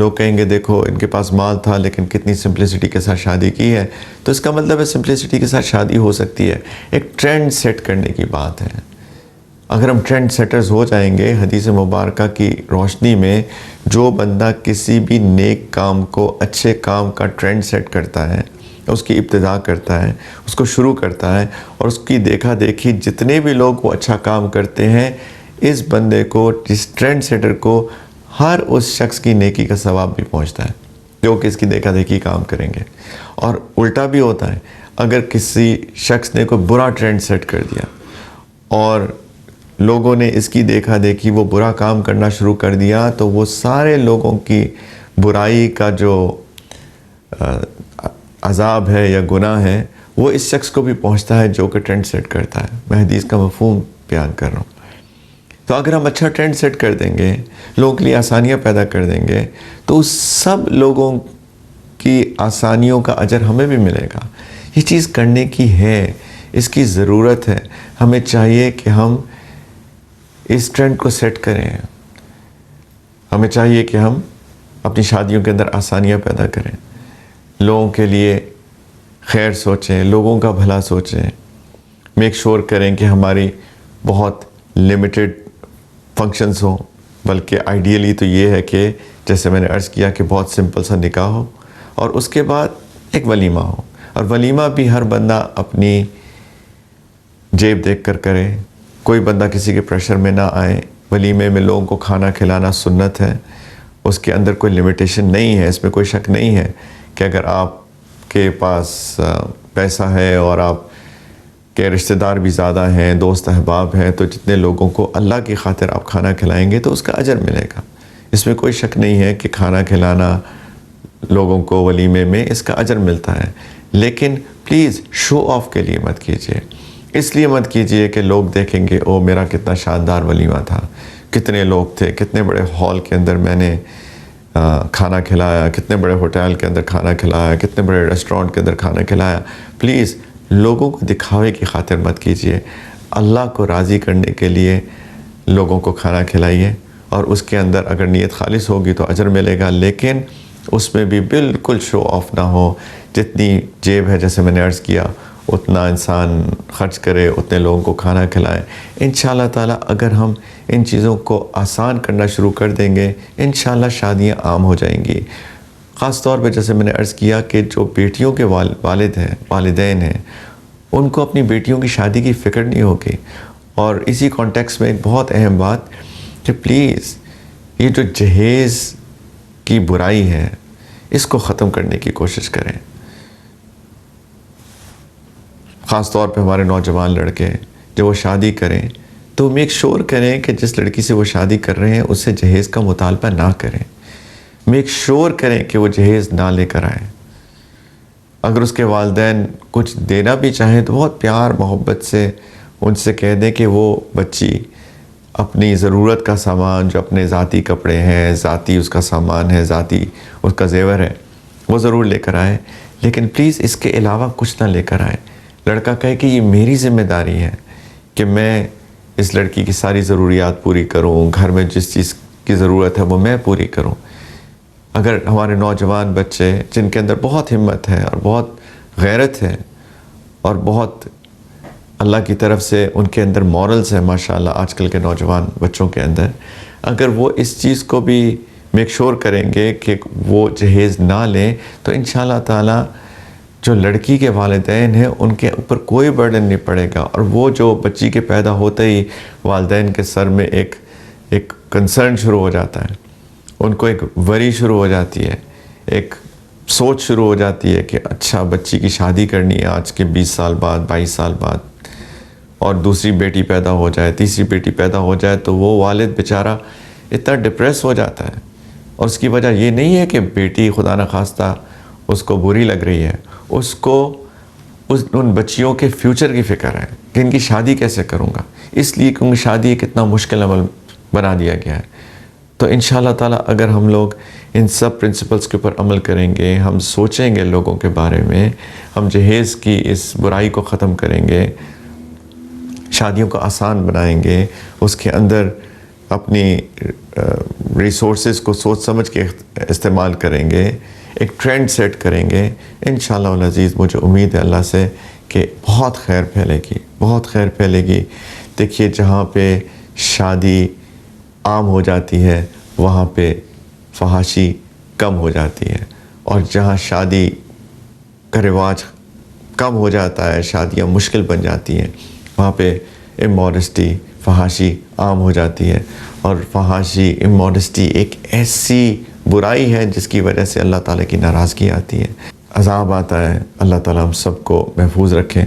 لوگ کہیں گے دیکھو ان کے پاس مال تھا لیکن کتنی سمپلسٹی کے ساتھ شادی کی ہے. تو اس کا مطلب ہے سمپلسٹی کے ساتھ شادی ہو سکتی ہے. ایک ٹرینڈ سیٹ کرنے کی بات ہے. اگر ہم ٹرینڈ سیٹرز ہو جائیں گے حدیث مبارکہ کی روشنی میں، جو بندہ کسی بھی نیک کام کو، اچھے کام کا ٹرینڈ سیٹ کرتا ہے، اس کی ابتدا کرتا ہے، اس کو شروع کرتا ہے، اور اس کی دیکھا دیکھی جتنے بھی لوگ وہ اچھا کام کرتے ہیں، اس بندے کو، اس ٹرینڈ سیٹر کو ہر اس شخص کی نیکی کا ثواب بھی پہنچتا ہے جو کہ اس کی دیکھا دیکھی کام کریں گے. اور الٹا بھی ہوتا ہے، اگر کسی شخص نے کوئی برا ٹرینڈ سیٹ کر دیا اور لوگوں نے اس کی دیکھا دیکھی وہ برا کام کرنا شروع کر دیا، تو وہ سارے لوگوں کی برائی کا جو عذاب ہے یا گناہ ہے وہ اس شخص کو بھی پہنچتا ہے جو کہ ٹرینڈ سیٹ کرتا ہے. میں حدیث کا مفہوم بیان کر رہا ہوں. تو اگر ہم اچھا ٹرینڈ سیٹ کر دیں گے، لوگوں کے لیے آسانیاں پیدا کر دیں گے، تو سب لوگوں کی آسانیوں کا اجر ہمیں بھی ملے گا. یہ چیز کرنے کی ہے، اس کی ضرورت ہے. ہمیں چاہیے کہ ہم اس ٹرینڈ کو سیٹ کریں. ہمیں چاہیے کہ ہم اپنی شادیوں کے اندر آسانیاں پیدا کریں، لوگوں کے لیے خیر سوچیں، لوگوں کا بھلا سوچیں. میک شور کریں کہ ہماری بہت لمیٹڈ فنکشنز ہوں، بلکہ آئیڈیلی تو یہ ہے کہ جیسے میں نے عرض کیا کہ بہت سمپل سا نکاح ہو اور اس کے بعد ایک ولیمہ ہو. اور ولیمہ بھی ہر بندہ اپنی جیب دیکھ کر کرے، کوئی بندہ کسی کے پریشر میں نہ آئے. ولیمے میں لوگوں کو کھانا کھلانا سنت ہے، اس کے اندر کوئی لمیٹیشن نہیں ہے. اس میں کوئی شک نہیں ہے کہ اگر آپ کے پاس پیسہ ہے اور آپ کہ رشتہ دار بھی زیادہ ہیں، دوست احباب ہیں، تو جتنے لوگوں کو اللہ کی خاطر آپ کھانا کھلائیں گے تو اس کا اجر ملے گا. اس میں کوئی شک نہیں ہے کہ کھانا کھلانا لوگوں کو ولیمے میں اس کا اجر ملتا ہے. لیکن پلیز شو آف کے لیے مت کیجیے. اس لیے مت کیجیے کہ لوگ دیکھیں گے او میرا کتنا شاندار ولیمہ تھا، کتنے لوگ تھے، کتنے بڑے ہال کے اندر میں نے کھانا کھلایا، کتنے بڑے ہوٹل کے اندر کھانا کھلایا، کتنے بڑے ریسٹورنٹ کے اندر کھانا کھلایا. پلیز لوگوں کو دکھاوے کی خاطر مت کیجیے. اللہ کو راضی کرنے کے لیے لوگوں کو کھانا کھلائیے، اور اس کے اندر اگر نیت خالص ہوگی تو اجر ملے گا. لیکن اس میں بھی بالکل شو آف نہ ہو. جتنی جیب ہے، جیسے میں نے عرض کیا، اتنا انسان خرچ کرے، اتنے لوگوں کو کھانا کھلائے. انشاءاللہ تعالیٰ اگر ہم ان چیزوں کو آسان کرنا شروع کر دیں گے، انشاءاللہ شادیاں عام ہو جائیں گی. خاص طور پہ جیسے میں نے عرض کیا کہ جو بیٹیوں کے والد ہیں، والدین ہیں، ان کو اپنی بیٹیوں کی شادی کی فکر نہیں ہوگی. اور اسی کانٹیکس میں ایک بہت اہم بات کہ پلیز یہ جو جہیز کی برائی ہے اس کو ختم کرنے کی کوشش کریں. خاص طور پہ ہمارے نوجوان لڑکے جب وہ شادی کریں تو میک شور کریں کہ جس لڑکی سے وہ شادی کر رہے ہیں اس سے جہیز کا مطالبہ نہ کریں. میک شور کریں کہ وہ جہیز نہ لے کر آئیں. اگر اس کے والدین کچھ دینا بھی چاہیں تو بہت پیار محبت سے ان سے کہہ دیں کہ وہ بچی اپنی ضرورت کا سامان، جو اپنے ذاتی کپڑے ہیں، ذاتی اس کا سامان ہے، ذاتی اس کا زیور ہے، وہ ضرور لے کر آئے. لیکن پلیز اس کے علاوہ کچھ نہ لے کر آئے. لڑکا کہے کہ یہ میری ذمہ داری ہے کہ میں اس لڑکی کی ساری ضروریات پوری کروں، گھر میں جس چیز کی ضرورت ہے وہ میں پوری کروں. اگر ہمارے نوجوان بچے جن کے اندر بہت ہمت ہے اور بہت غیرت ہے اور بہت اللہ کی طرف سے ان کے اندر مورلز ہیں ماشاءاللہ آج کل کے نوجوان بچوں کے اندر، اگر وہ اس چیز کو بھی میک شور کریں گے کہ وہ جہیز نہ لیں تو انشاءاللہ تعالی جو لڑکی کے والدین ہیں ان کے اوپر کوئی برڈن نہیں پڑے گا. اور وہ جو بچی کے پیدا ہوتے ہی والدین کے سر میں ایک کنسرن شروع ہو جاتا ہے، ان کو ایک وری شروع ہو جاتی ہے، ایک سوچ شروع ہو جاتی ہے کہ اچھا بچی کی شادی کرنی ہے آج کے 20 سال بعد، 22 سال بعد، اور دوسری بیٹی پیدا ہو جائے، تیسری بیٹی پیدا ہو جائے، تو وہ والد بیچارہ اتنا ڈپریس ہو جاتا ہے. اور اس کی وجہ یہ نہیں ہے کہ بیٹی خدا نخواستہ اس کو بری لگ رہی ہے، اس کو ان بچیوں کے فیوچر کی فکر ہے کہ ان کی شادی کیسے کروں گا، اس لیے کیونکہ شادی ایک اتنا مشکل عمل بنا دیا گیا ہے. تو انشاءاللہ تعالیٰ اگر ہم لوگ ان سب پرنسپلز کے اوپر عمل کریں گے، ہم سوچیں گے لوگوں کے بارے میں، ہم جہیز کی اس برائی کو ختم کریں گے، شادیوں کو آسان بنائیں گے، اس کے اندر اپنی ریسورسز کو سوچ سمجھ کے استعمال کریں گے، ایک ٹرینڈ سیٹ کریں گے، انشاءاللہ العزیز مجھے امید ہے اللہ سے کہ بہت خیر پھیلے گی، بہت خیر پھیلے گی۔ دیکھیے جہاں پہ شادی عام ہو جاتی ہے وہاں پہ فحاشی کم ہو جاتی ہے، اور جہاں شادی کا رواج کم ہو جاتا ہے، شادیاں مشکل بن جاتی ہیں، وہاں پہ اموڈسٹی، فحاشی عام ہو جاتی ہے۔ اور فحاشی، اموڈسٹی ایک ایسی برائی ہے جس کی وجہ سے اللہ تعالیٰ کی ناراضگی آتی ہے، عذاب آتا ہے۔ اللہ تعالیٰ ہم سب کو محفوظ رکھیں۔